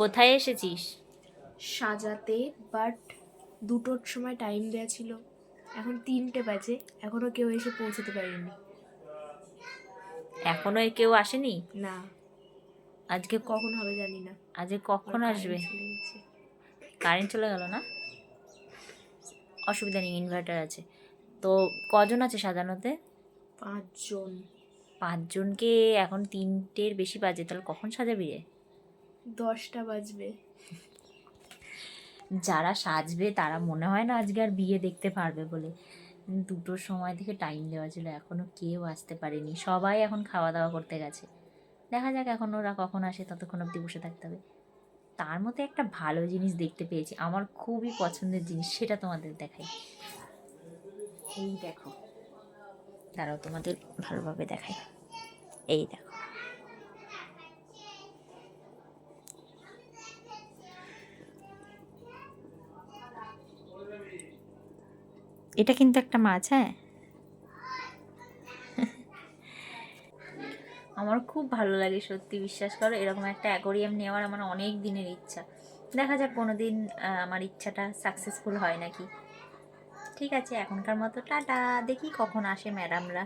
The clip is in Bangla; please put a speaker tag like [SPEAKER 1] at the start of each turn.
[SPEAKER 1] কোথায় এসেছিস?
[SPEAKER 2] সাজাতে, বাট 2টোর সময় টাইম দেওয়া ছিল, এখন 3টে বাজে, এখনো কেউ এসে পৌঁছতে পারেনি।
[SPEAKER 1] এখনো কেউ আসেনি?
[SPEAKER 2] না,
[SPEAKER 1] আজকে
[SPEAKER 2] কখন হবে জানি না।
[SPEAKER 1] আজকে কখন আসবে? কারেন্ট চলে গেল না? অসুবিধা নেই, ইনভার্টার আছে তো। কজন আছে সাজানোতে?
[SPEAKER 2] 5 জন।
[SPEAKER 1] 5 জনকে? এখন 3টের বেশি বাজে, তাহলে কখন সাজাবি রে?
[SPEAKER 2] 10টা বাজবে।
[SPEAKER 1] যারা সাজবে তারা মনে হয় না আজকে আর বিয়ে দেখতে পারবে বলে। 2টোর সময় থেকে টাইম দেওয়া ছিল, এখনো কেউ আসতে পারেনি, সবাই এখন খাওয়া দাওয়া করতে গেছে। দেখা যাক এখন ওরা কখন আসে, ততক্ষণ অবধি বসে থাকতে হবে। তার মধ্যে একটা ভালো জিনিস দেখতে পেয়েছি, আমার খুবই পছন্দের জিনিস, সেটা তোমাদের দেখাই। এই দেখো, তারাও তোমাদের ভালোভাবে দেখাই। এই দেখো, এটা কিন্তু একটা মাছ। হ্যাঁ, আমার খুব ভালো লাগে সত্যি, বিশ্বাস করো, এরকম একটা অ্যাকোরিয়াম নেওয়ার আমার অনেক দিনের ইচ্ছা। দেখা যাক কোনো দিন আমার ইচ্ছাটা সাকসেসফুল হয় নাকি। ঠিক আছে, এখনকার মতো টাটা। দেখি কখন আসে ম্যাডামরা।